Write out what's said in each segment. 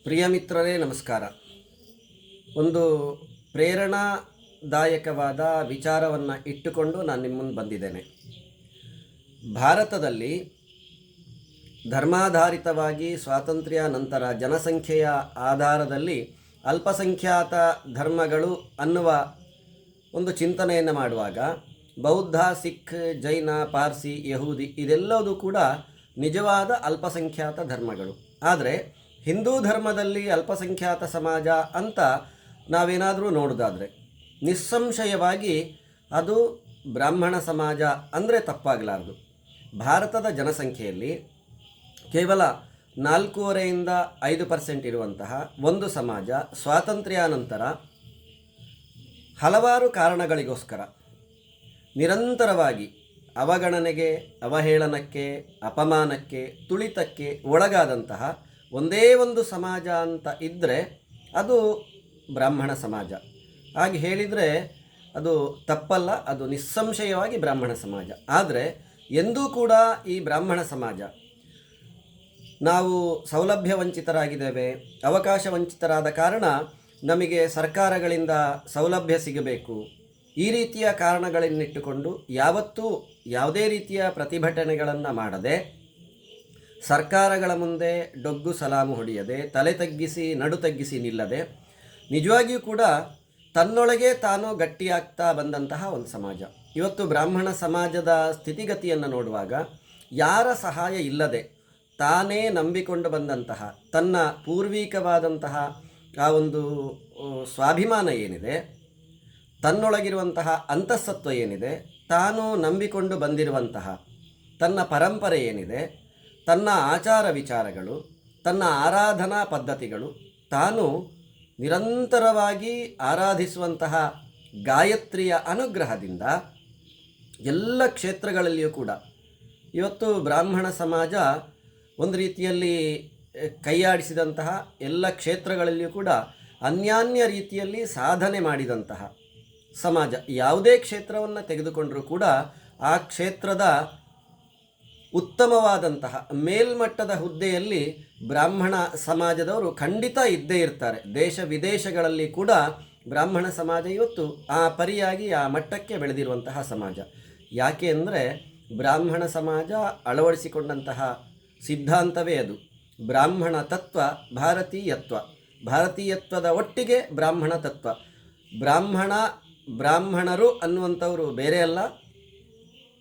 ಪ್ರಿಯ ಮಿತ್ರರೇ ನಮಸ್ಕಾರ. ಒಂದು ಪ್ರೇರಣಾದಾಯಕವಾದ ವಿಚಾರವನ್ನು ಇಟ್ಟುಕೊಂಡು ನಾನು ನಿಮ್ಮ ಮುಂದೆ ಬಂದಿದ್ದೇನೆ. ಭಾರತದಲ್ಲಿ ಧರ್ಮಾಧಾರಿತವಾಗಿ ಸ್ವಾತಂತ್ರ್ಯ ನಂತರ ಜನಸಂಖ್ಯೆಯ ಆಧಾರದಲ್ಲಿ ಅಲ್ಪಸಂಖ್ಯಾತ ಧರ್ಮಗಳು ಅನ್ನುವ ಒಂದು ಚಿಂತನೆಯನ್ನು ಮಾಡುವಾಗ ಬೌದ್ಧ, ಸಿಖ್, ಜೈನ, ಪಾರ್ಸಿ, ಯಹೂದಿ ಇದೆಲ್ಲವೂ ಕೂಡ ನಿಜವಾದ ಅಲ್ಪಸಂಖ್ಯಾತ ಧರ್ಮಗಳು. ಆದರೆ ಹಿಂದೂ ಧರ್ಮದಲ್ಲಿ ಅಲ್ಪಸಂಖ್ಯಾತ ಸಮಾಜ ಅಂತ ನಾವೇನಾದರೂ ನೋಡೋದಾದರೆ ನಿಸ್ಸಂಶಯವಾಗಿ ಅದು ಬ್ರಾಹ್ಮಣ ಸಮಾಜ ಅಂದರೆ ತಪ್ಪಾಗಲಾರದು. ಭಾರತದ ಜನಸಂಖ್ಯೆಯಲ್ಲಿ ಕೇವಲ 4.5% 5% ಇರುವಂತಹ ಒಂದು ಸಮಾಜ ಸ್ವಾತಂತ್ರ್ಯಾನಂತರ ಹಲವಾರು ಕಾರಣಗಳಿಗೋಸ್ಕರ ನಿರಂತರವಾಗಿ ಅವಗಣನೆಗೆ, ಅವಹೇಳನಕ್ಕೆ, ಅಪಮಾನಕ್ಕೆ, ತುಳಿತಕ್ಕೆ ಒಳಗಾದಂತಹ ಒಂದೇ ಒಂದು ಸಮಾಜ ಅಂತ ಇದ್ದರೆ ಅದು ಬ್ರಾಹ್ಮಣ ಸಮಾಜ. ಹಾಗೆ ಹೇಳಿದರೆ ಅದು ತಪ್ಪಲ್ಲ, ಅದು ನಿಸ್ಸಂಶಯವಾಗಿ ಬ್ರಾಹ್ಮಣ ಸಮಾಜ. ಆದರೆ ಎಂದೂ ಕೂಡ ಈ ಬ್ರಾಹ್ಮಣ ಸಮಾಜ ನಾವು ಸೌಲಭ್ಯ ವಂಚಿತರಾಗಿದ್ದೇವೆ, ಅವಕಾಶ ವಂಚಿತರಾದ ಕಾರಣ ನಮಗೆ ಸರ್ಕಾರಗಳಿಂದ ಸೌಲಭ್ಯ ಸಿಗಬೇಕು, ಈ ರೀತಿಯ ಕಾರಣಗಳನ್ನಿಟ್ಟುಕೊಂಡು ಯಾವತ್ತೂ ಯಾವುದೇ ರೀತಿಯ ಪ್ರತಿಭಟನೆಗಳನ್ನು ಮಾಡದೆ, ಸರ್ಕಾರಗಳ ಮುಂದೆ ಡೊಗ್ಗು ಸಲಾಮು ಹೊಡೆಯದೆ, ತಲೆ ತಗ್ಗಿಸಿ ನಡು ತಗ್ಗಿಸಿ ನಿಲ್ಲದೆ, ನಿಜವಾಗಿಯೂ ಕೂಡ ತನ್ನೊಳಗೆ ತಾನು ಗಟ್ಟಿಯಾಗ್ತಾ ಬಂದಂತಹ ಒಂದು ಸಮಾಜ. ಇವತ್ತು ಬ್ರಾಹ್ಮಣ ಸಮಾಜದ ಸ್ಥಿತಿಗತಿಯನ್ನು ನೋಡುವಾಗ ಯಾರ ಸಹಾಯ ಇಲ್ಲದೆ ತಾನೇ ನಂಬಿಕೊಂಡು ಬಂದಂತಹ ತನ್ನ ಪೂರ್ವಿಕವಾದಂತಹ ಆ ಒಂದು ಸ್ವಾಭಿಮಾನ ಏನಿದೆ, ತನ್ನೊಳಗಿರುವಂತಹ ಅಂತಃಸತ್ವ ಏನಿದೆ, ತಾನು ನಂಬಿಕೊಂಡು ಬಂದಿರುವಂತಹ ತನ್ನ ಪರಂಪರೆ ಏನಿದೆ, ತನ್ನ ಆಚಾರ ವಿಚಾರಗಳು, ತನ್ನ ಆರಾಧನಾ ಪದ್ಧತಿಗಳು, ತಾನು ನಿರಂತರವಾಗಿ ಆರಾಧಿಸುವಂತಹ ಗಾಯತ್ರಿಯ ಅನುಗ್ರಹದಿಂದ ಎಲ್ಲ ಕ್ಷೇತ್ರಗಳಲ್ಲಿಯೂ ಕೂಡ ಇವತ್ತು ಬ್ರಾಹ್ಮಣ ಸಮಾಜ ಒಂದು ರೀತಿಯಲ್ಲಿ ಕೈಯಾಡಿಸಿದಂತಹ ಎಲ್ಲ ಕ್ಷೇತ್ರಗಳಲ್ಲಿಯೂ ಕೂಡ ಅನ್ಯಾನ್ಯ ರೀತಿಯಲ್ಲಿ ಸಾಧನೆ ಮಾಡಿದಂತಹ ಸಮಾಜ. ಯಾವುದೇ ಕ್ಷೇತ್ರವನ್ನು ತೆಗೆದುಕೊಂಡರೂ ಕೂಡ ಆ ಕ್ಷೇತ್ರದ ಉತ್ತಮವಾದಂತಹ ಮೇಲ್ಮಟ್ಟದ ಹುದ್ದೆಯಲ್ಲಿ ಬ್ರಾಹ್ಮಣ ಸಮಾಜದವರು ಖಂಡಿತ ಇದ್ದೇ ಇರ್ತಾರೆ. ದೇಶ ವಿದೇಶಗಳಲ್ಲಿ ಕೂಡ ಬ್ರಾಹ್ಮಣ ಸಮಾಜ ಇವತ್ತು ಆ ಪರಿಯಾಗಿ ಆ ಮಟ್ಟಕ್ಕೆ ಬೆಳೆದಿರುವಂತಹ ಸಮಾಜ. ಯಾಕೆ ಅಂದರೆ ಬ್ರಾಹ್ಮಣ ಸಮಾಜ ಅಳವಡಿಸಿಕೊಂಡಂತಹ ಸಿದ್ಧಾಂತವೇ ಅದು. ಬ್ರಾಹ್ಮಣ ತತ್ವ ಭಾರತೀಯತ್ವ, ಭಾರತೀಯತ್ವದ ಒಟ್ಟಿಗೆ ಬ್ರಾಹ್ಮಣ ತತ್ವ. ಬ್ರಾಹ್ಮಣರು ಅನ್ನುವಂಥವರು ಬೇರೆ ಅಲ್ಲ,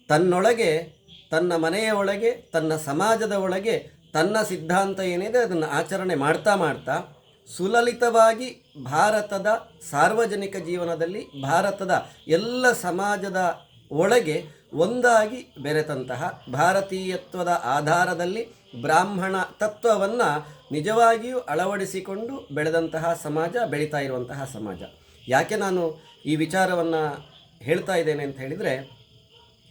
ತನ್ನೊಳಗೆ, ತನ್ನ ಮನೆಯ ಒಳಗೆ, ತನ್ನ ಸಮಾಜದ ಒಳಗೆ ತನ್ನ ಸಿದ್ಧಾಂತ ಏನಿದೆ ಅದನ್ನು ಆಚರಣೆ ಮಾಡ್ತಾ ಸುಲಲಿತವಾಗಿ ಭಾರತದ ಸಾರ್ವಜನಿಕ ಜೀವನದಲ್ಲಿ ಭಾರತದ ಎಲ್ಲ ಸಮಾಜದ ಒಳಗೆ ಒಂದಾಗಿ ಬೆರೆತಂತಹ ಭಾರತೀಯತ್ವದ ಆಧಾರದಲ್ಲಿ ಬ್ರಾಹ್ಮಣ ತತ್ವವನ್ನು ನಿಜವಾಗಿಯೂ ಅಳವಡಿಸಿಕೊಂಡು ಬೆಳೆದಂತಹ ಸಮಾಜ, ಬೆಳೀತಾ ಇರುವಂತಹ ಸಮಾಜ. ಯಾಕೆ ನಾನು ಈ ವಿಚಾರವನ್ನು ಹೇಳ್ತಾ ಇದ್ದೇನೆ ಅಂತ ಹೇಳಿದರೆ,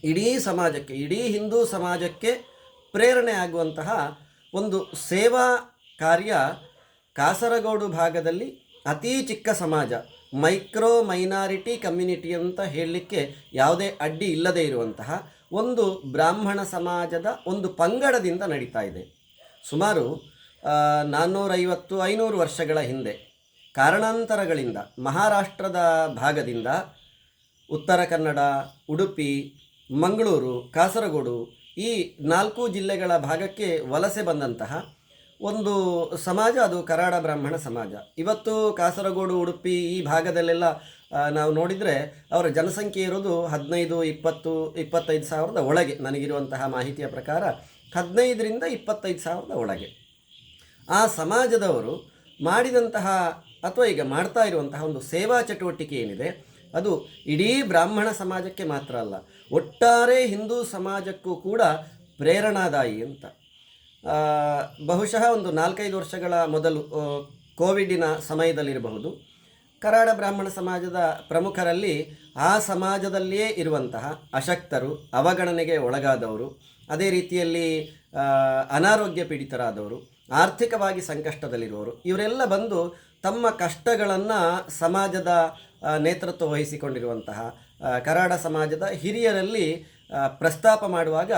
ಇಡೀ ಸಮಾಜಕ್ಕೆ, ಇಡೀ ಹಿಂದೂ ಸಮಾಜಕ್ಕೆ ಪ್ರೇರಣೆ ಆಗುವಂತಹ ಒಂದು ಸೇವಾ ಕಾರ್ಯ ಕಾಸರಗೋಡು ಭಾಗದಲ್ಲಿ ಅತೀ ಚಿಕ್ಕ ಸಮಾಜ, ಮೈಕ್ರೋ ಮೈನಾರಿಟಿ ಕಮ್ಯುನಿಟಿ ಅಂತ ಹೇಳಲಿಕ್ಕೆ ಯಾವುದೇ ಅಡ್ಡಿ ಇಲ್ಲದೇ ಇರುವಂತಹ ಒಂದು ಬ್ರಾಹ್ಮಣ ಸಮಾಜದ ಒಂದು ಪಂಗಡದಿಂದ ನಡೀತಾ ಇದೆ. ಸುಮಾರು 450-500 ವರ್ಷಗಳ ಹಿಂದೆ ಕಾರಣಾಂತರಗಳಿಂದ ಮಹಾರಾಷ್ಟ್ರದ ಭಾಗದಿಂದ ಉತ್ತರ ಕನ್ನಡ, ಉಡುಪಿ, ಮಂಗಳೂರು, ಕಾಸರಗೋಡು ಈ 4 ಜಿಲ್ಲೆಗಳ ಭಾಗಕ್ಕೆ ವಲಸೆ ಬಂದಂತಹ ಒಂದು ಸಮಾಜ ಅದು ಕರಾಡ ಬ್ರಾಹ್ಮಣ ಸಮಾಜ. ಇವತ್ತು ಕಾಸರಗೋಡು, ಉಡುಪಿ ಈ ಭಾಗದಲ್ಲೆಲ್ಲ ನಾವು ನೋಡಿದರೆ ಅವರ ಜನಸಂಖ್ಯೆ ಇರೋದು 15, 20, 25 ಸಾವಿರದ ಒಳಗೆ. ನನಗಿರುವಂತಹ ಮಾಹಿತಿಯ ಪ್ರಕಾರ 15ರಿಂದ 25 ಸಾವಿರದ ಒಳಗೆ. ಆ ಸಮಾಜದವರು ಮಾಡಿದಂತಹ ಅಥವಾ ಈಗ ಮಾಡ್ತಾ ಇರುವಂತಹ ಒಂದು ಸೇವಾ ಚಟುವಟಿಕೆ ಏನಿದೆ ಅದು ಇಡೀ ಬ್ರಾಹ್ಮಣ ಸಮಾಜಕ್ಕೆ ಮಾತ್ರ ಅಲ್ಲ, ಒಟ್ಟಾರೆ ಹಿಂದೂ ಸಮಾಜಕ್ಕೂ ಕೂಡ ಪ್ರೇರಣಾದಾಯಿ ಅಂತ. ಬಹುಶಃ ಒಂದು 4-5 ವರ್ಷಗಳ ಮೊದಲು ಕೋವಿಡಿನ ಸಮಯದಲ್ಲಿರಬಹುದು, ಕರಾಡ ಬ್ರಾಹ್ಮಣ ಸಮಾಜದ ಪ್ರಮುಖರಲ್ಲಿ ಆ ಸಮಾಜದಲ್ಲಿಯೇ ಇರುವಂತಹ ಅಶಕ್ತರು, ಅವಗಣನೆಗೆ ಒಳಗಾದವರು, ಅದೇ ರೀತಿಯಲ್ಲಿ ಅನಾರೋಗ್ಯ ಪೀಡಿತರಾದವರು, ಆರ್ಥಿಕವಾಗಿ ಸಂಕಷ್ಟದಲ್ಲಿರುವವರು, ಇವರೆಲ್ಲ ಬಂದು ತಮ್ಮ ಕಷ್ಟಗಳನ್ನು ಸಮಾಜದ ನೇತೃತ್ವ ವಹಿಸಿಕೊಂಡಿರುವಂತಹ ಕರಾಡ ಸಮಾಜದ ಹಿರಿಯರಲ್ಲಿ ಪ್ರಸ್ತಾಪ ಮಾಡುವಾಗ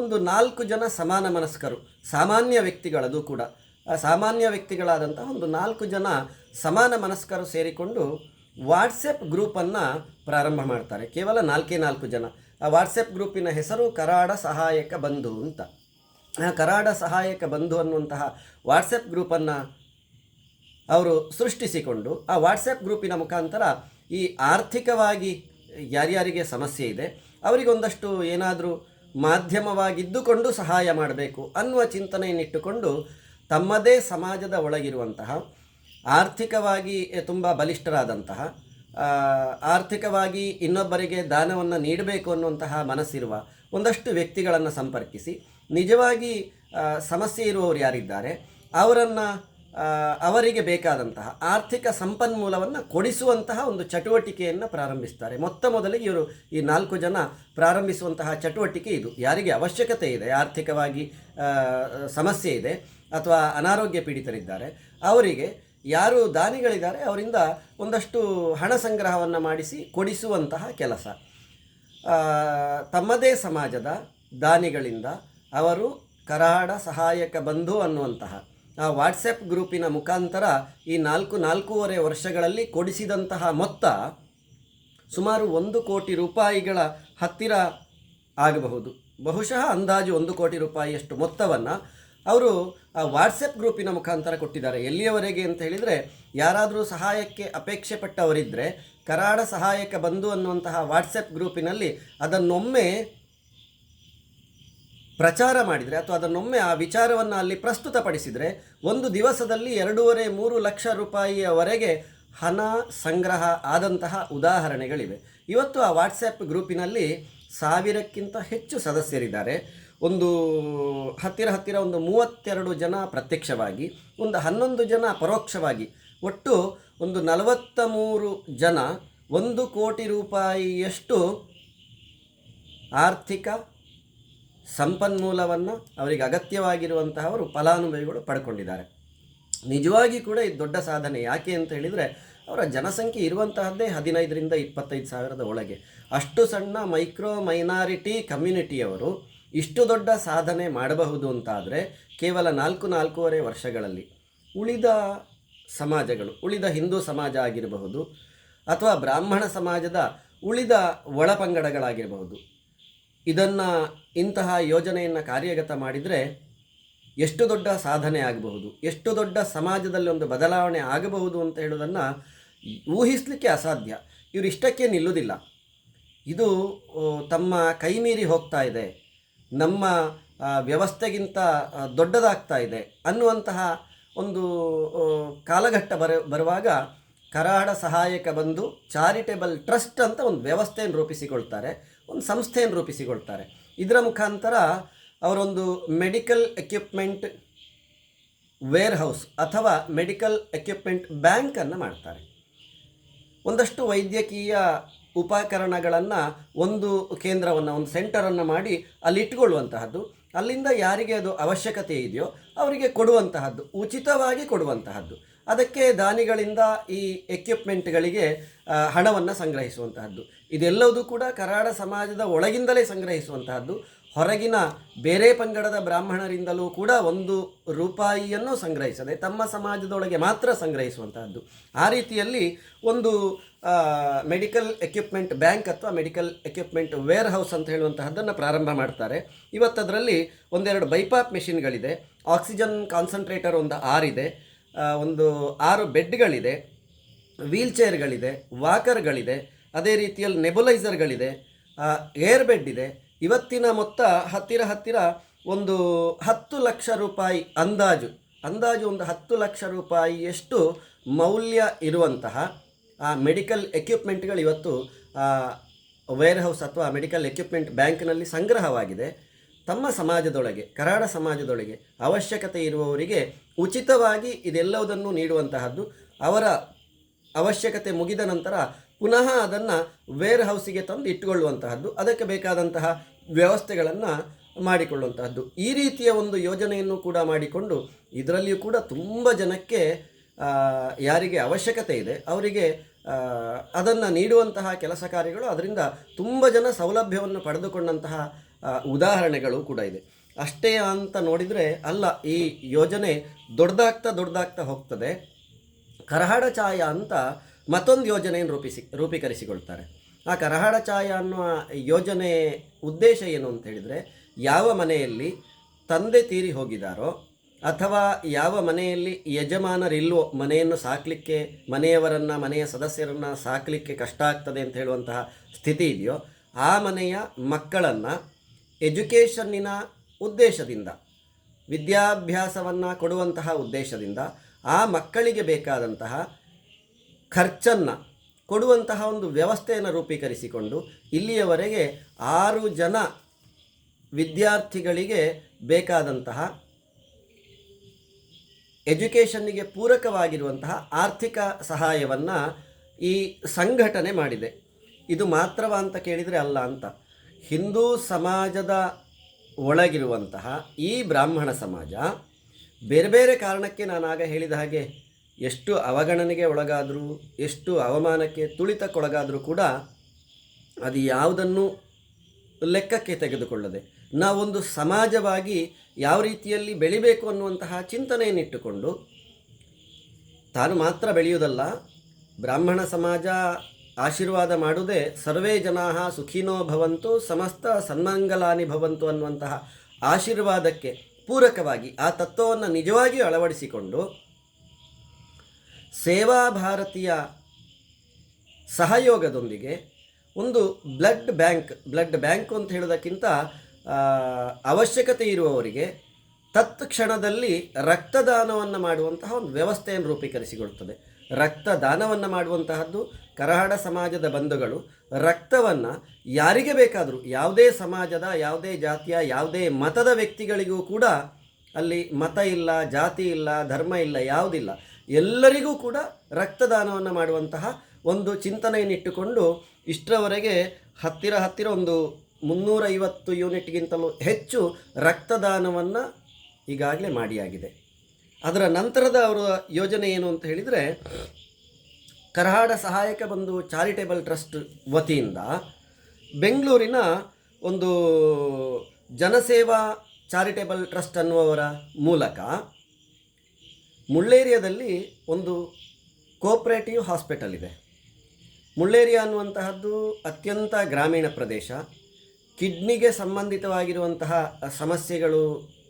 ಒಂದು 4 ಜನ ಸಮಾನ ಮನಸ್ಕರು, ಸಾಮಾನ್ಯ ವ್ಯಕ್ತಿಗಳದು ಕೂಡ ಸಾಮಾನ್ಯ ವ್ಯಕ್ತಿಗಳಾದಂತಹ ಒಂದು 4 ಜನ ಸಮಾನ ಮನಸ್ಕರು ಸೇರಿಕೊಂಡು ವಾಟ್ಸಪ್ ಗ್ರೂಪನ್ನು ಪ್ರಾರಂಭ ಮಾಡ್ತಾರೆ. ಕೇವಲ 4 ಜನ. ಆ ವಾಟ್ಸಪ್ ಗ್ರೂಪಿನ ಹೆಸರು ಕರಾಡ ಸಹಾಯಕ ಬಂಧು ಅಂತ. ಕರಾಡ ಸಹಾಯಕ ಬಂಧು ಅನ್ನುವಂತಹ ವಾಟ್ಸಪ್ ಗ್ರೂಪನ್ನು ಅವರು ಸೃಷ್ಟಿಸಿಕೊಂಡು ಆ ವಾಟ್ಸಪ್ ಗ್ರೂಪಿನ ಮುಖಾಂತರ ಈ ಆರ್ಥಿಕವಾಗಿ ಯಾರ್ಯಾರಿಗೆ ಸಮಸ್ಯೆ ಇದೆ ಅವರಿಗೊಂದಷ್ಟು ಏನಾದರೂ ಮಾಧ್ಯಮವಾಗಿದ್ದುಕೊಂಡು ಸಹಾಯ ಮಾಡಬೇಕು ಅನ್ನುವ ಚಿಂತನೆಯನ್ನಿಟ್ಟುಕೊಂಡು ತಮ್ಮದೇ ಸಮಾಜದ ಒಳಗಿರುವಂತಹ ಆರ್ಥಿಕವಾಗಿ ತುಂಬ ಬಲಿಷ್ಠರಾದಂತಹ, ಆರ್ಥಿಕವಾಗಿ ಇನ್ನೊಬ್ಬರಿಗೆ ದಾನವನ್ನು ನೀಡಬೇಕು ಅನ್ನುವಂತಹ ಮನಸ್ಸಿರುವ ಒಂದಷ್ಟು ವ್ಯಕ್ತಿಗಳನ್ನು ಸಂಪರ್ಕಿಸಿ ನಿಜವಾಗಿ ಸಮಸ್ಯೆ ಇರುವವರು ಯಾರಿದ್ದಾರೆ ಅವರಿಗೆ ಬೇಕಾದಂತಹ ಆರ್ಥಿಕ ಸಂಪನ್ಮೂಲವನ್ನು ಕೊಡಿಸುವಂತಹ ಒಂದು ಚಟುವಟಿಕೆಯನ್ನು ಪ್ರಾರಂಭಿಸ್ತಾರೆ. ಮೊದಲಿಗೆ ಇವರು ಈ 4 ಜನ ಪ್ರಾರಂಭಿಸುವಂತಹ ಚಟುವಟಿಕೆ ಇದು. ಯಾರಿಗೆ ಅವಶ್ಯಕತೆ ಇದೆ, ಆರ್ಥಿಕವಾಗಿ ಸಮಸ್ಯೆ ಇದೆ ಅಥವಾ ಅನಾರೋಗ್ಯ ಪೀಡಿತರಿದ್ದಾರೆ, ಅವರಿಗೆ ಯಾರು ದಾನಿಗಳಿದ್ದಾರೆ ಅವರಿಂದ ಒಂದಷ್ಟು ಹಣ ಸಂಗ್ರಹವನ್ನು ಮಾಡಿಸಿ ಕೊಡಿಸುವಂತಹ ಕೆಲಸ. ತಮ್ಮದೇ ಸಮಾಜದ ದಾನಿಗಳಿಂದ ಅವರು ಕರಾಡ ಸಹಾಯಕ ಬಂಧು ಅನ್ನುವಂತಹ ಆ ವಾಟ್ಸಪ್ ಗ್ರೂಪಿನ ಮುಖಾಂತರ ಈ 4.5 ವರ್ಷಗಳಲ್ಲಿ ಕೊಡಿಸಿದಂತಹ ಮೊತ್ತ ಸುಮಾರು 1 ಕೋಟಿ ರೂಪಾಯಿಗಳ ಹತ್ತಿರ ಆಗಬಹುದು. ಬಹುಶಃ ಅಂದಾಜು 1 ಕೋಟಿ ರೂಪಾಯಿಯಷ್ಟು ಮೊತ್ತವನ್ನು ಅವರು ಆ ವಾಟ್ಸಪ್ ಗ್ರೂಪಿನ ಮುಖಾಂತರ ಕೊಟ್ಟಿದ್ದಾರೆ. ಎಲ್ಲಿಯವರೆಗೆ ಅಂತ ಹೇಳಿದರೆ, ಯಾರಾದರೂ ಸಹಾಯಕ್ಕೆ ಅಪೇಕ್ಷೆ ಪಟ್ಟವರಿದ್ದರೆ ಕರಾಡ ಸಹಾಯಕ ಬಂಧು ಅನ್ನುವಂತಹ ವಾಟ್ಸಪ್ ಗ್ರೂಪಿನಲ್ಲಿ ಅದನ್ನೊಮ್ಮೆ ಪ್ರಚಾರ ಮಾಡಿದರೆ ಅಥವಾ ಅದನ್ನೊಮ್ಮೆ ಆ ವಿಚಾರವನ್ನು ಅಲ್ಲಿ ಪ್ರಸ್ತುತಪಡಿಸಿದರೆ ಒಂದು ದಿವಸದಲ್ಲಿ 2.5-3 ಲಕ್ಷ ರೂಪಾಯಿಯವರೆಗೆ ಹಣ ಸಂಗ್ರಹ ಆದಂತಹ ಉದಾಹರಣೆಗಳಿವೆ. ಇವತ್ತು ಆ ವಾಟ್ಸಪ್ ಗ್ರೂಪಿನಲ್ಲಿ 1000ಕ್ಕಿಂತ ಹೆಚ್ಚು ಸದಸ್ಯರಿದ್ದಾರೆ. ಒಂದು ಹತ್ತಿರ ಒಂದು 32 ಜನ ಪ್ರತ್ಯಕ್ಷವಾಗಿ, ಒಂದು 11 ಜನ ಪರೋಕ್ಷವಾಗಿ, ಒಟ್ಟು ಒಂದು 43 ಜನ 1 ಕೋಟಿ ರೂಪಾಯಿಯಷ್ಟು ಆರ್ಥಿಕ ಸಂಪನ್ಮೂಲವನ್ನು ಅವರಿಗೆ ಅಗತ್ಯವಾಗಿರುವಂತಹವರು ಫಲಾನುಭವಿಗಳು ಪಡ್ಕೊಂಡಿದ್ದಾರೆ. ನಿಜವಾಗಿ ಕೂಡ ಇದು ದೊಡ್ಡ ಸಾಧನೆ. ಯಾಕೆ ಅಂತ ಹೇಳಿದರೆ, ಅವರ ಜನಸಂಖ್ಯೆ ಇರುವಂತಹದ್ದೇ 15ರಿಂದ 25 ಸಾವಿರದ ಒಳಗೆ. ಅಷ್ಟು ಸಣ್ಣ ಮೈನಾರಿಟಿ ಕಮ್ಯುನಿಟಿಯವರು ಇಷ್ಟು ದೊಡ್ಡ ಸಾಧನೆ ಮಾಡಬಹುದು ಅಂತಾದರೆ ಕೇವಲ 4.5 ವರ್ಷಗಳಲ್ಲಿ ಉಳಿದ ಸಮಾಜಗಳು, ಉಳಿದ ಹಿಂದೂ ಸಮಾಜ ಆಗಿರಬಹುದು ಅಥವಾ ಬ್ರಾಹ್ಮಣ ಸಮಾಜದ ಉಳಿದ ಒಳಪಂಗಡಗಳಾಗಿರಬಹುದು, ಇಂತಹ ಯೋಜನೆಯನ್ನು ಕಾರ್ಯಗತ ಮಾಡಿದರೆ ಎಷ್ಟು ದೊಡ್ಡ ಸಾಧನೆ ಆಗಬಹುದು, ಎಷ್ಟು ದೊಡ್ಡ ಸಮಾಜದಲ್ಲಿ ಒಂದು ಬದಲಾವಣೆ ಆಗಬಹುದು ಅಂತ ಹೇಳೋದನ್ನು ಊಹಿಸಲಿಕ್ಕೆ ಅಸಾಧ್ಯ. ಇವರು ಇಷ್ಟಕ್ಕೆ ನಿಲ್ಲುವುದಿಲ್ಲ. ಇದು ತಮ್ಮ ಕೈ ಮೀರಿ ಹೋಗ್ತಾ ಇದೆ, ನಮ್ಮ ವ್ಯವಸ್ಥೆಗಿಂತ ದೊಡ್ಡದಾಗ್ತಾ ಇದೆ ಅನ್ನುವಂತಹ ಒಂದು ಕಾಲಘಟ್ಟ ಬರುವಾಗ ಕರಾಡ ಸಹಾಯಕ ಬಂಧು ಚಾರಿಟೇಬಲ್ ಟ್ರಸ್ಟ್ ಅಂತ ಒಂದು ವ್ಯವಸ್ಥೆಯನ್ನು ರೂಪಿಸಿಕೊಳ್ತಾರೆ, ಒಂದು ಸಂಸ್ಥೆಯನ್ನು ರೂಪಿಸಿಕೊಳ್ತಾರೆ. ಇದರ ಮುಖಾಂತರ ಅವರೊಂದು ಮೆಡಿಕಲ್ ಎಕ್ವಿಪ್ಮೆಂಟ್ ವೇರ್ ಹೌಸ್ ಅಥವಾ ಮೆಡಿಕಲ್ ಎಕ್ವಿಪ್ಮೆಂಟ್ ಬ್ಯಾಂಕನ್ನು ಮಾಡ್ತಾರೆ. ಒಂದಷ್ಟು ವೈದ್ಯಕೀಯ ಉಪಕರಣಗಳನ್ನು ಒಂದು ಕೇಂದ್ರವನ್ನು, ಒಂದು ಸೆಂಟರನ್ನು ಮಾಡಿ ಅಲ್ಲಿ ಇಟ್ಟುಕೊಳ್ಳುವಂತಹದ್ದು, ಅಲ್ಲಿಂದ ಯಾರಿಗೆ ಅದು ಅವಶ್ಯಕತೆ ಇದೆಯೋ ಅವರಿಗೆ ಕೊಡುವಂತಹದ್ದು, ಉಚಿತವಾಗಿ ಕೊಡುವಂತಹದ್ದು. ಅದಕ್ಕೆ ದಾನಿಗಳಿಂದ ಈ ಎಕ್ವಿಪ್ಮೆಂಟ್ಗಳಿಗೆ ಹಣವನ್ನು ಸಂಗ್ರಹಿಸುವಂತಹದ್ದು. ಇದೆಲ್ಲವೂ ಕೂಡ ಕರಾಡ ಸಮಾಜದ ಒಳಗಿಂದಲೇ ಸಂಗ್ರಹಿಸುವಂತಹದ್ದು. ಹೊರಗಿನ ಬೇರೆ ಪಂಗಡದ ಬ್ರಾಹ್ಮಣರಿಂದಲೂ ಕೂಡ 1 ರೂಪಾಯಿಯನ್ನು ಸಂಗ್ರಹಿಸದೆ ತಮ್ಮ ಸಮಾಜದೊಳಗೆ ಮಾತ್ರ ಸಂಗ್ರಹಿಸುವಂತಹದ್ದು. ಆ ರೀತಿಯಲ್ಲಿ ಒಂದು ಮೆಡಿಕಲ್ ಎಕ್ವಿಪ್ಮೆಂಟ್ ಬ್ಯಾಂಕ್ ಅಥವಾ ಮೆಡಿಕಲ್ ಎಕ್ವಿಪ್ಮೆಂಟ್ ವೇರ್ ಹೌಸ್ ಅಂತ ಹೇಳುವಂತಹದ್ದನ್ನು ಪ್ರಾರಂಭ ಮಾಡ್ತಾರೆ. ಇವತ್ತದರಲ್ಲಿ 1-2 ಬೈಪಾಪ್ ಮೆಷಿನ್ಗಳಿದೆ, ಆಕ್ಸಿಜನ್ ಕಾನ್ಸಂಟ್ರೇಟರ್ ಒಂದು 6 ಇದೆ, ಒಂದು 6 ಬೆಡ್ಗಳಿದೆ, ವೀಲ್ ಚೇರ್ಗಳಿದೆ, ವಾಕರ್ಗಳಿದೆ, ಅದೇ ರೀತಿಯಲ್ಲಿ ನೆಬುಲೈಸರ್ಗಳಿದೆ, ಏರ್ ಬೆಡ್ ಇದೆ. ಇವತ್ತಿನ ಮೊತ್ತ ಹತ್ತಿರ ಒಂದು 10 ಲಕ್ಷ ರೂಪಾಯಿ ಅಂದಾಜು ಒಂದು 10 ಲಕ್ಷ ರೂಪಾಯಿಯಷ್ಟು ಮೌಲ್ಯ ಇರುವಂತಹ ಆ ಮೆಡಿಕಲ್ ಎಕ್ವಿಪ್ಮೆಂಟ್ಗಳು ಇವತ್ತು ವೇರ್ ಹೌಸ್ ಅಥವಾ ಮೆಡಿಕಲ್ ಎಕ್ವಿಪ್ಮೆಂಟ್ ಬ್ಯಾಂಕ್ನಲ್ಲಿ ಸಂಗ್ರಹವಾಗಿದೆ. ತಮ್ಮ ಸಮಾಜದೊಳಗೆ, ಕರಾಡ ಸಮಾಜದೊಳಗೆ ಅವಶ್ಯಕತೆ ಇರುವವರಿಗೆ ಉಚಿತವಾಗಿ ಇದೆಲ್ಲವುದನ್ನು ನೀಡುವಂತಹದ್ದು. ಅವರ ಅವಶ್ಯಕತೆ ಮುಗಿದ ನಂತರ ಪುನಃ ಅದನ್ನು ವೇರ್ ಹೌಸಿಗೆ ತಂದು ಇಟ್ಟುಕೊಳ್ಳುವಂತಹದ್ದು, ಅದಕ್ಕೆ ಬೇಕಾದಂತಹ ವ್ಯವಸ್ಥೆಗಳನ್ನು ಮಾಡಿಕೊಳ್ಳುವಂತಹದ್ದು. ಈ ರೀತಿಯ ಒಂದು ಯೋಜನೆಯನ್ನು ಕೂಡ ಮಾಡಿಕೊಂಡು ಇದರಲ್ಲಿಯೂ ಕೂಡ ತುಂಬ ಜನಕ್ಕೆ ಯಾರಿಗೆ ಅವಶ್ಯಕತೆ ಇದೆ ಅವರಿಗೆ ಅದನ್ನು ನೀಡುವಂತಹ ಕೆಲಸ ಕಾರ್ಯಗಳು, ಅದರಿಂದ ತುಂಬ ಜನ ಸೌಲಭ್ಯವನ್ನು ಪಡೆದುಕೊಂಡಂತಹ ಉದಾಹರಣೆಗಳು ಕೂಡ ಇದೆ. ಅಷ್ಟೇ ಅಂತ ನೋಡಿದರೆ ಅಲ್ಲ, ಈ ಯೋಜನೆ ದೊಡ್ಡದಾಗ್ತಾ ಹೋಗ್ತದೆ. ಕರಹಾಡ ಛಾಯ ಅಂತ ಮತ್ತೊಂದು ಯೋಜನೆಯನ್ನು ರೂಪೀಕರಿಸಿಕೊಳ್ತಾರೆ. ಆ ಕರಹಾಡ ಛಾಯ ಅನ್ನುವ ಯೋಜನೆ ಉದ್ದೇಶ ಏನು ಅಂತ ಹೇಳಿದರೆ, ಯಾವ ಮನೆಯಲ್ಲಿ ತಂದೆ ತೀರಿ ಹೋಗಿದ್ದಾರೋ ಅಥವಾ ಯಾವ ಮನೆಯಲ್ಲಿ ಯಜಮಾನರಿಲ್ವೋ, ಮನೆಯನ್ನು ಸಾಕಲಿಕ್ಕೆ, ಮನೆಯ ಸದಸ್ಯರನ್ನು ಸಾಕಲಿಕ್ಕೆ ಕಷ್ಟ ಆಗ್ತದೆ ಅಂತ ಹೇಳುವಂತಹ ಸ್ಥಿತಿ ಇದೆಯೋ, ಆ ಮನೆಯ ಮಕ್ಕಳನ್ನು ಎಜುಕೇಷನ್ನಿನ ಉದ್ದೇಶದಿಂದ, ವಿದ್ಯಾಭ್ಯಾಸವನ್ನು ಕೊಡುವಂತಹ ಉದ್ದೇಶದಿಂದ ಆ ಮಕ್ಕಳಿಗೆ ಬೇಕಾದಂತಹ ಖರ್ಚನ್ನು ಕೊಡುವಂತಹ ಒಂದು ವ್ಯವಸ್ಥೆಯನ್ನು ರೂಪೀಕರಿಸಿಕೊಂಡು ಇಲ್ಲಿಯವರೆಗೆ 6 ಜನ ವಿದ್ಯಾರ್ಥಿಗಳಿಗೆ ಬೇಕಾದಂತಹ ಎಜುಕೇಷನ್ನಿಗೆ ಪೂರಕವಾಗಿರುವಂತಹ ಆರ್ಥಿಕ ಸಹಾಯವನ್ನು ಈ ಸಂಘಟನೆ ಮಾಡಿದೆ. ಇದು ಮಾತ್ರವ ಅಂತ ಕೇಳಿದರೆ ಅಲ್ಲ ಅಂತ. ಹಿಂದೂ ಸಮಾಜದ ಒಳಗಿರುವಂತಹ ಈ ಬ್ರಾಹ್ಮಣ ಸಮಾಜ ಬೇರೆ ಬೇರೆ ಕಾರಣಕ್ಕೆ, ನಾನಾಗ ಹೇಳಿದ ಹಾಗೆ, ಎಷ್ಟು ಅವಗಣನೆಗೆ ಒಳಗಾದರೂ, ಎಷ್ಟು ಅವಮಾನಕ್ಕೆ ತುಳಿತಕ್ಕೊಳಗಾದರೂ ಕೂಡ ಅದು ಯಾವುದನ್ನು ಲೆಕ್ಕಕ್ಕೆ ತೆಗೆದುಕೊಳ್ಳದೆ ನಾವೊಂದು ಸಮಾಜವಾಗಿ ಯಾವ ರೀತಿಯಲ್ಲಿ ಬೆಳಿಬೇಕು ಅನ್ನುವಂತಹ ಚಿಂತನೆಯನ್ನಿಟ್ಟುಕೊಂಡು, ತಾನು ಮಾತ್ರ ಬೆಳೆಯುವುದಲ್ಲ, ಬ್ರಾಹ್ಮಣ ಸಮಾಜ ಆಶೀರ್ವಾದ ಮಾಡುವುದೇ ಸರ್ವೇ ಜನಾಃ ಸುಖಿನೋ ಭವಂತು ಸಮಸ್ತ ಸನ್ಮಂಗಲಾನಿ ಭವಂತು ಅನ್ನುವಂತಹ ಆಶೀರ್ವಾದಕ್ಕೆ ಪೂರಕವಾಗಿ ಆ ತತ್ವವನ್ನು ನಿಜವಾಗಿಯೂ ಅಳವಡಿಸಿಕೊಂಡು ಸೇವಾ ಭಾರತೀಯ ಸಹಯೋಗದೊಂದಿಗೆ ಒಂದು ಬ್ಲಡ್ ಬ್ಯಾಂಕ್ ಅಂತ ಹೇಳೋದಕ್ಕಿಂತ ಅವಶ್ಯಕತೆ ಇರುವವರಿಗೆ ತತ್ಕ್ಷಣದಲ್ಲಿ ರಕ್ತದಾನವನ್ನು ಮಾಡುವಂತಹ ಒಂದು ವ್ಯವಸ್ಥೆಯನ್ನು ರೂಪೀಕರಿಸಿಕೊಳ್ಳುತ್ತದೆ. ರಕ್ತದಾನವನ್ನು ಮಾಡುವಂತಹದ್ದು ಕರಹಾಡ ಸಮಾಜದ ಬಂಧುಗಳು ರಕ್ತವನ್ನು ಯಾರಿಗೆ ಬೇಕಾದರೂ, ಯಾವುದೇ ಸಮಾಜದ, ಯಾವುದೇ ಜಾತಿಯ, ಯಾವುದೇ ಮತದ ವ್ಯಕ್ತಿಗಳಿಗೂ ಕೂಡ, ಅಲ್ಲಿ ಮತ ಇಲ್ಲ, ಜಾತಿ ಇಲ್ಲ, ಧರ್ಮ ಇಲ್ಲ, ಯಾವುದಿಲ್ಲ, ಎಲ್ಲರಿಗೂ ಕೂಡ ರಕ್ತದಾನವನ್ನು ಮಾಡುವಂತಹ ಒಂದು ಚಿಂತನೆಯನ್ನಿಟ್ಟುಕೊಂಡು ಇಷ್ಟರವರೆಗೆ ಹತ್ತಿರ ಒಂದು 350 ಯೂನಿಟ್ಗಿಂತಲೂ ಹೆಚ್ಚು ರಕ್ತದಾನವನ್ನು ಈಗಾಗಲೇ ಮಾಡಿಯಾಗಿದೆ. ಅದರ ನಂತರದ ಅವರ ಯೋಜನೆ ಏನು ಅಂತ ಹೇಳಿದರೆ, ಕರಹಾಡ ಸಹಾಯಕ ಬಂಧು ಚಾರಿಟೇಬಲ್ ಟ್ರಸ್ಟ್ ವತಿಯಿಂದ ಬೆಂಗಳೂರಿನ ಒಂದು ಜನಸೇವಾ ಚಾರಿಟೇಬಲ್ ಟ್ರಸ್ಟ್ ಅನ್ನುವವರ ಮೂಲಕ ಮುಳ್ಳೇರಿಯಾದಲ್ಲಿ ಒಂದು ಕೋಆಪರೇಟಿವ್ ಹಾಸ್ಪಿಟಲ್ ಇದೆ. ಮುಳ್ಳೇರಿಯಾ ಅನ್ನುವಂತಹದ್ದು ಅತ್ಯಂತ ಗ್ರಾಮೀಣ ಪ್ರದೇಶ. ಕಿಡ್ನಿಗೆ ಸಂಬಂಧಿತವಾಗಿರುವಂತಹ ಸಮಸ್ಯೆಗಳು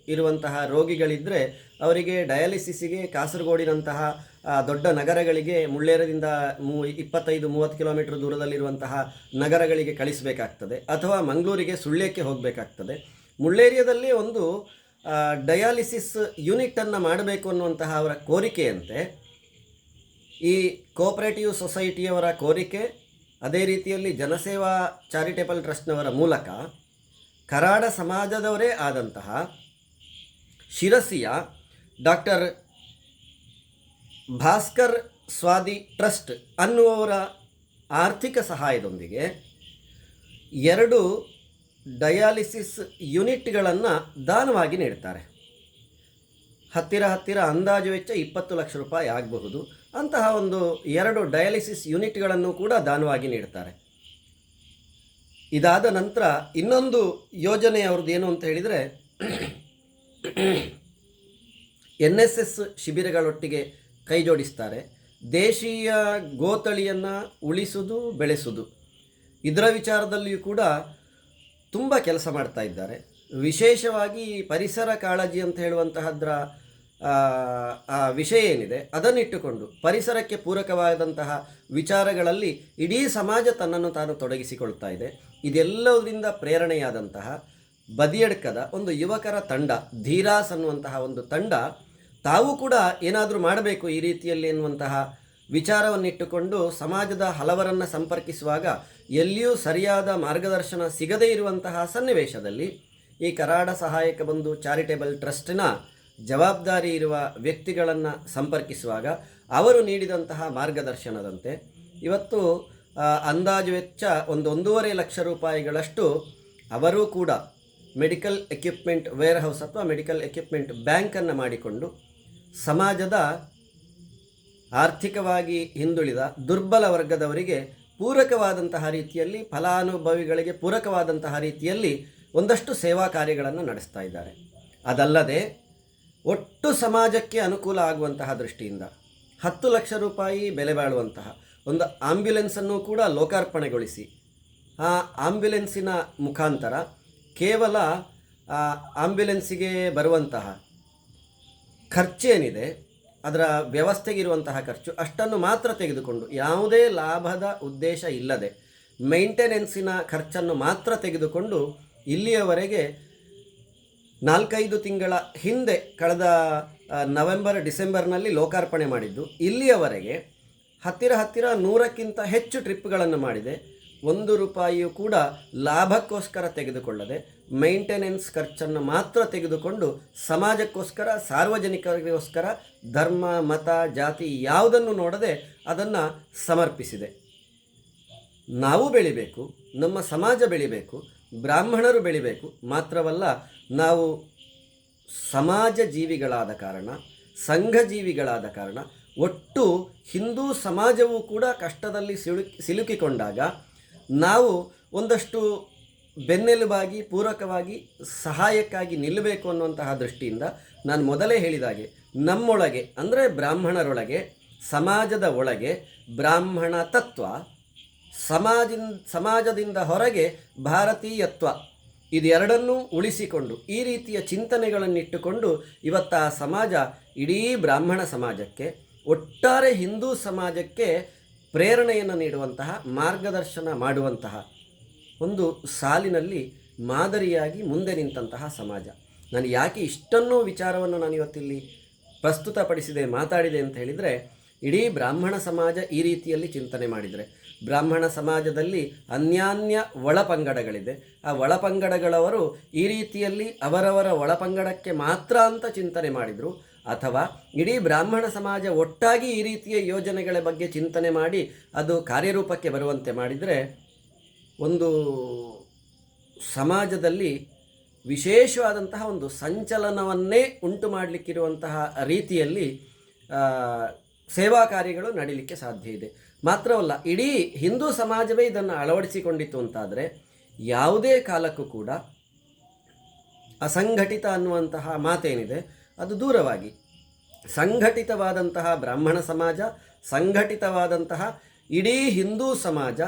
ಇರುವಂತಹ ರೋಗಿಗಳಿದ್ದರೆ ಅವರಿಗೆ ಡಯಾಲಿಸಿಸ್ಗೆ ಕಾಸರಗೋಡಿನಂತಹ ದೊಡ್ಡ ನಗರಗಳಿಗೆ, ಮುಳ್ಳೇರಿಯಾದಿಂದ 25-30 ಕಿಲೋಮೀಟರ್ ದೂರದಲ್ಲಿರುವಂತಹ ನಗರಗಳಿಗೆ ಕಳಿಸಬೇಕಾಗ್ತದೆ, ಅಥವಾ ಮಂಗಳೂರಿಗೆ, ಸುಳ್ಯಕ್ಕೆ ಹೋಗಬೇಕಾಗ್ತದೆ. ಮುಳ್ಳೇರಿಯಾದಲ್ಲಿ ಒಂದು ಡಯಾಲಿಸಿಸ್ ಯೂನಿಟನ್ನು ಮಾಡಬೇಕು ಅನ್ನುವಂತಹ ಅವರ ಕೋರಿಕೆಯಂತೆ ಈ ಕೋಆಪರೇಟಿವ್ ಸೊಸೈಟಿಯವರ ಕೋರಿಕೆ, ಅದೇ ರೀತಿಯಲ್ಲಿ ಜನಸೇವಾ ಚಾರಿಟೇಬಲ್ ಟ್ರಸ್ಟ್ನವರ ಮೂಲಕ ಕರಾಡ ಸಮಾಜದವರೇ ಆದಂತಹ ಶಿರಸಿಯ ಡಾಕ್ಟರ್ ಭಾಸ್ಕರ್ ಸ್ವಾದಿ ಟ್ರಸ್ಟ್ ಅನ್ನುವವರ ಆರ್ಥಿಕ ಸಹಾಯದೊಂದಿಗೆ 2 ಡಯಾಲಿಸಿಸ್ ಯೂನಿಟ್ಗಳನ್ನು ದಾನವಾಗಿ ನೀಡ್ತಾರೆ. ಹತ್ತಿರ ಅಂದಾಜು ವೆಚ್ಚ 20 ಲಕ್ಷ ರೂಪಾಯಿ ಆಗಬಹುದು. ಅಂತಹ ಒಂದು 2 ಡಯಾಲಿಸಿಸ್ ಯೂನಿಟ್ಗಳನ್ನು ಕೂಡ ದಾನವಾಗಿ ನೀಡ್ತಾರೆ. ಇದಾದ ನಂತರ ಇನ್ನೊಂದು ಯೋಜನೆ ಅವ್ರದ್ದು ಏನು ಅಂತ ಹೇಳಿದರೆ, NSS ಶಿಬಿರಗಳೊಟ್ಟಿಗೆ ಕೈ ಜೋಡಿಸ್ತಾರೆ. ದೇಶೀಯ ಗೋತಳಿಯನ್ನು ಉಳಿಸುವುದು, ಬೆಳೆಸುವುದು, ಇದರ ವಿಚಾರದಲ್ಲಿಯೂ ಕೂಡ ತುಂಬ ಕೆಲಸ ಮಾಡ್ತಾ ಇದ್ದಾರೆ. ವಿಶೇಷವಾಗಿ ಪರಿಸರ ಕಾಳಜಿ ಅಂತ ಹೇಳುವಂತಹದ್ರ ವಿಷಯ ಏನಿದೆ ಅದನ್ನಿಟ್ಟುಕೊಂಡು ಪರಿಸರಕ್ಕೆ ಪೂರಕವಾದಂತಹ ವಿಚಾರಗಳಲ್ಲಿ ಇಡೀ ಸಮಾಜ ತನ್ನನ್ನು ತಾನು ತೊಡಗಿಸಿಕೊಳ್ತಾ ಇದೆ. ಇದೆಲ್ಲದರಿಂದ ಪ್ರೇರಣೆಯಾದಂತಹ ಬದಿಯಡ್ಕದ ಒಂದು ಯುವಕರ ತಂಡ, ಧೀರಾಸ್ ಅನ್ನುವಂತಹ ಒಂದು ತಂಡ, ತಾವು ಕೂಡ ಏನಾದರೂ ಮಾಡಬೇಕು ಈ ರೀತಿಯಲ್ಲಿ ಎನ್ನುವಂತಹ ವಿಚಾರವನ್ನಿಟ್ಟುಕೊಂಡು ಸಮಾಜದ ಹಲವರನ್ನು ಸಂಪರ್ಕಿಸುವಾಗ ಎಲ್ಲಿಯೂ ಸರಿಯಾದ ಮಾರ್ಗದರ್ಶನ ಸಿಗದೇ ಇರುವಂತಹ ಸನ್ನಿವೇಶದಲ್ಲಿ ಈ ಕರಾಡ ಸಹಾಯಕ ಬಂಧು ಚಾರಿಟೇಬಲ್ ಟ್ರಸ್ಟಿನ ಜವಾಬ್ದಾರಿ ಇರುವ ವ್ಯಕ್ತಿಗಳನ್ನು ಸಂಪರ್ಕಿಸುವಾಗ ಅವರು ನೀಡಿದಂತಹ ಮಾರ್ಗದರ್ಶನದಂತೆ ಇವತ್ತು ಅಂದಾಜು ವೆಚ್ಚ 1.5 ಲಕ್ಷ ರೂಪಾಯಿಗಳಷ್ಟು ಅವರೂ ಕೂಡ ಮೆಡಿಕಲ್ ಎಕ್ವಿಪ್ಮೆಂಟ್ ವೇರ್ ಹೌಸ್ ಅಥವಾ ಮೆಡಿಕಲ್ ಎಕ್ವಿಪ್ಮೆಂಟ್ ಬ್ಯಾಂಕನ್ನು ಮಾಡಿಕೊಂಡು ಸಮಾಜದ ಆರ್ಥಿಕವಾಗಿ ಹಿಂದುಳಿದ ದುರ್ಬಲ ವರ್ಗದವರಿಗೆ ಪೂರಕವಾದಂತಹ ರೀತಿಯಲ್ಲಿ, ಫಲಾನುಭವಿಗಳಿಗೆ ಪೂರಕವಾದಂತಹ ರೀತಿಯಲ್ಲಿ ಒಂದಷ್ಟು ಸೇವಾ ಕಾರ್ಯಗಳನ್ನು ನಡೆಸ್ತಾ ಇದ್ದಾರೆ. ಅದಲ್ಲದೆ ಒಟ್ಟು ಸಮಾಜಕ್ಕೆ ಅನುಕೂಲ ಆಗುವಂತಹ ದೃಷ್ಟಿಯಿಂದ 10 ಲಕ್ಷ ರೂಪಾಯಿ ಬೆಲೆ ಬಾಳುವಂತಹ ಒಂದು ಆಂಬ್ಯುಲೆನ್ಸನ್ನು ಕೂಡ ಲೋಕಾರ್ಪಣೆಗೊಳಿಸಿ ಆ ಆಂಬ್ಯುಲೆನ್ಸಿನ ಮುಖಾಂತರ ಕೇವಲ ಆ ಆಂಬ್ಯುಲೆನ್ಸಿಗೆ ಬರುವಂತಹ ಖರ್ಚೇನಿದೆ, ಅದರ ವ್ಯವಸ್ಥೆಗಿರುವಂತಹ ಖರ್ಚು ಅಷ್ಟನ್ನು ಮಾತ್ರ ತೆಗೆದುಕೊಂಡು, ಯಾವುದೇ ಲಾಭದ ಉದ್ದೇಶ ಇಲ್ಲದೆ ಮೇಂಟೆನೆನ್ಸಿನ ಖರ್ಚನ್ನು ಮಾತ್ರ ತೆಗೆದುಕೊಂಡು ಇಲ್ಲಿಯವರೆಗೆ 4-5 ತಿಂಗಳ ಹಿಂದೆ ಕಳೆದ ನವೆಂಬರ್ ಡಿಸೆಂಬರ್ನಲ್ಲಿ ಲೋಕಾರ್ಪಣೆ ಮಾಡಿದ್ದು, ಇಲ್ಲಿಯವರೆಗೆ ಹತ್ತಿರ 100ಕ್ಕಿಂತ ಹೆಚ್ಚು ಟ್ರಿಪ್ಗಳನ್ನು ಮಾಡಿದೆ. 1 ರೂಪಾಯಿಯೂ ಕೂಡ ಲಾಭಕ್ಕೋಸ್ಕರ ತೆಗೆದುಕೊಳ್ಳದೆ ಮೇಂಟೆನೆನ್ಸ್ ಖರ್ಚನ್ನು ಮಾತ್ರ ತೆಗೆದುಕೊಂಡು ಸಮಾಜಕ್ಕೋಸ್ಕರ, ಸಾರ್ವಜನಿಕರಿಗೋಸ್ಕರ, ಧರ್ಮ ಮತ ಜಾತಿ ಯಾವುದನ್ನು ನೋಡದೆ ಅದನ್ನು ಸಮರ್ಪಿಸಿದೆ. ನಾವು ಬೆಳಿಬೇಕು, ನಮ್ಮ ಸಮಾಜ ಬೆಳಿಬೇಕು, ಬ್ರಾಹ್ಮಣರು ಬೆಳಿಬೇಕು. ಮಾತ್ರವಲ್ಲ, ನಾವು ಸಮಾಜ ಜೀವಿಗಳಾದ ಕಾರಣ, ಸಂಘ ಜೀವಿಗಳಾದ ಕಾರಣ, ಒಟ್ಟು ಹಿಂದೂ ಸಮಾಜವೂ ಕೂಡ ಕಷ್ಟದಲ್ಲಿ ಸಿಲುಕಿಕೊಂಡಾಗ ನಾವು ಒಂದಷ್ಟು ಬೆನ್ನೆಲುಬಾಗಿ, ಪೂರಕವಾಗಿ, ಸಹಾಯಕ್ಕಾಗಿ ನಿಲ್ಲಬೇಕು ಅನ್ನುವಂತಹ ದೃಷ್ಟಿಯಿಂದ ನಾನು ಮೊದಲೇ ಹೇಳಿದಾಗೆ ನಮ್ಮೊಳಗೆ, ಅಂದರೆ ಬ್ರಾಹ್ಮಣರೊಳಗೆ, ಸಮಾಜದ ಒಳಗೆ ಬ್ರಾಹ್ಮಣ ತತ್ವ, ಸಮಾಜದಿಂದ ಹೊರಗೆ ಭಾರತೀಯತ್ವ, ಇದೆರಡನ್ನೂ ಉಳಿಸಿಕೊಂಡು ಈ ರೀತಿಯ ಚಿಂತನೆಗಳನ್ನಿಟ್ಟುಕೊಂಡು ಇವತ್ತು ಆ ಸಮಾಜ ಇಡೀ ಬ್ರಾಹ್ಮಣ ಸಮಾಜಕ್ಕೆ, ಒಟ್ಟಾರೆ ಹಿಂದೂ ಸಮಾಜಕ್ಕೆ ಪ್ರೇರಣೆಯನ್ನು ನೀಡುವಂತಹ, ಮಾರ್ಗದರ್ಶನ ಮಾಡುವಂತಹ ಒಂದು ಸಾಲಿನಲ್ಲಿ ಮಾದರಿಯಾಗಿ ಮುಂದೆ ನಿಂತಹ ಸಮಾಜ. ನಾನು ಯಾಕೆ ಇಷ್ಟನ್ನೂ ವಿಚಾರವನ್ನು ನಾನು ಇವತ್ತಿಲ್ಲಿ ಪ್ರಸ್ತುತಪಡಿಸಿದೆ, ಮಾತಾಡಿದೆ ಅಂತ ಹೇಳಿದರೆ, ಇಡೀ ಬ್ರಾಹ್ಮಣ ಸಮಾಜ ಈ ರೀತಿಯಲ್ಲಿ ಚಿಂತನೆ ಮಾಡಿದರೆ, ಬ್ರಾಹ್ಮಣ ಸಮಾಜದಲ್ಲಿ ಅನ್ಯಾನ್ಯ ಒಳಪಂಗಡಗಳಿದೆ, ಆ ಒಳಪಂಗಡಗಳವರು ಈ ರೀತಿಯಲ್ಲಿ ಅವರವರ ಒಳಪಂಗಡಕ್ಕೆ ಮಾತ್ರ ಅಂತ ಚಿಂತನೆ ಮಾಡಿದರು, ಅಥವಾ ಇಡೀ ಬ್ರಾಹ್ಮಣ ಸಮಾಜ ಒಟ್ಟಾಗಿ ಈ ರೀತಿಯ ಯೋಜನೆಗಳ ಬಗ್ಗೆ ಚಿಂತನೆ ಮಾಡಿ ಅದು ಕಾರ್ಯರೂಪಕ್ಕೆ ಬರುವಂತೆ ಮಾಡಿದರೆ ಒಂದು ಸಮಾಜದಲ್ಲಿ ವಿಶೇಷವಾದಂತಹ ಒಂದು ಸಂಚಲನವನ್ನೇ ಉಂಟು ಮಾಡಲಿಕ್ಕಿರುವಂತಹ ರೀತಿಯಲ್ಲಿ ಸೇವಾ ಕಾರ್ಯಗಳು ನಡೀಲಿಕ್ಕೆ ಸಾಧ್ಯ ಇದೆ. ಮಾತ್ರವಲ್ಲ, ಇಡೀ ಹಿಂದೂ ಸಮಾಜವೇ ಇದನ್ನು ಅಳವಡಿಸಿಕೊಂಡಿತ್ತು ಅಂತಾದರೆ ಯಾವುದೇ ಕಾಲಕ್ಕೂ ಕೂಡ ಅಸಂಘಟಿತ ಅನ್ನುವಂತಹ ಮಾತೇನಿದೆ ಅದು ದೂರವಾಗಿ ಸಂಘಟಿತವಾದಂತಹ ಬ್ರಾಹ್ಮಣ ಸಮಾಜ, ಸಂಘಟಿತವಾದಂತಹ ಇಡೀ ಹಿಂದೂ ಸಮಾಜ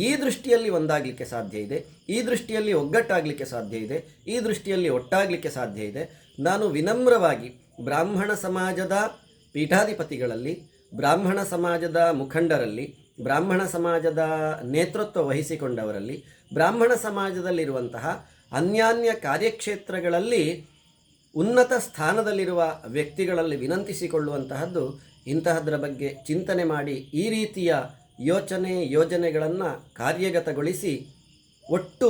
ಈ ದೃಷ್ಟಿಯಲ್ಲಿ ಒಂದಾಗಲಿಕ್ಕೆ ಸಾಧ್ಯ ಇದೆ, ಈ ದೃಷ್ಟಿಯಲ್ಲಿ ಒಗ್ಗಟ್ಟಾಗಲಿಕ್ಕೆ ಸಾಧ್ಯ ಇದೆ, ಈ ದೃಷ್ಟಿಯಲ್ಲಿ ಒಟ್ಟಾಗಲಿಕ್ಕೆ ಸಾಧ್ಯ ಇದೆ. ನಾನು ವಿನಮ್ರವಾಗಿ ಬ್ರಾಹ್ಮಣ ಸಮಾಜದ ಪೀಠಾಧಿಪತಿಗಳಲ್ಲಿ, ಬ್ರಾಹ್ಮಣ ಸಮಾಜದ ಮುಖಂಡರಲ್ಲಿ, ಬ್ರಾಹ್ಮಣ ಸಮಾಜದ ನೇತೃತ್ವ ವಹಿಸಿಕೊಂಡವರಲ್ಲಿ, ಬ್ರಾಹ್ಮಣ ಸಮಾಜದಲ್ಲಿರುವಂತಹ ಅನ್ಯಾನ್ಯ ಕಾರ್ಯಕ್ಷೇತ್ರಗಳಲ್ಲಿ ಉನ್ನತ ಸ್ಥಾನದಲ್ಲಿರುವ ವ್ಯಕ್ತಿಗಳಲ್ಲಿ ವಿನಂತಿಸಿಕೊಳ್ಳುವಂತಹದ್ದು, ಇಂತಹದ್ರ ಬಗ್ಗೆ ಚಿಂತನೆ ಮಾಡಿ ಈ ರೀತಿಯ ಯೋಜನೆಗಳನ್ನು ಕಾರ್ಯಗತಗೊಳಿಸಿ ಒಟ್ಟು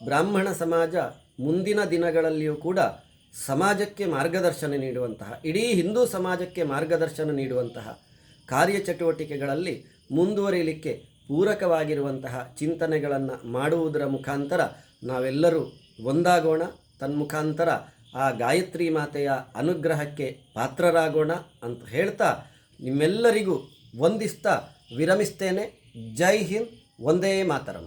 ಬ್ರಾಹ್ಮಣ ಸಮಾಜ ಮುಂದಿನ ದಿನಗಳಲ್ಲಿಯೂ ಕೂಡ ಸಮಾಜಕ್ಕೆ ಮಾರ್ಗದರ್ಶನ ನೀಡುವಂತಹ, ಇಡೀ ಹಿಂದೂ ಸಮಾಜಕ್ಕೆ ಮಾರ್ಗದರ್ಶನ ನೀಡುವಂತಹ ಕಾರ್ಯಚಟುವಟಿಕೆಗಳಲ್ಲಿ ಮುಂದುವರಿಯಲಿಕ್ಕೆ ಪೂರಕವಾಗಿರುವಂತಹ ಚಿಂತನೆಗಳನ್ನು ಮಾಡುವುದರ ಮುಖಾಂತರ ನಾವೆಲ್ಲರೂ ಒಂದಾಗೋಣ. ತನ್ಮುಖಾಂತರ ಆ ಗಾಯತ್ರಿ ಮಾತೆಯ ಅನುಗ್ರಹಕ್ಕೆ ಪಾತ್ರರಾಗೋಣ ಅಂತ ಹೇಳ್ತಾ ನಿಮ್ಮೆಲ್ಲರಿಗೂ ವಂದಿಸ್ತಾ ವಿರಮಿಸ್ತೇನೆ. ಜೈ ಹಿಂದ್, ವಂದೇ ಮಾತರಂ.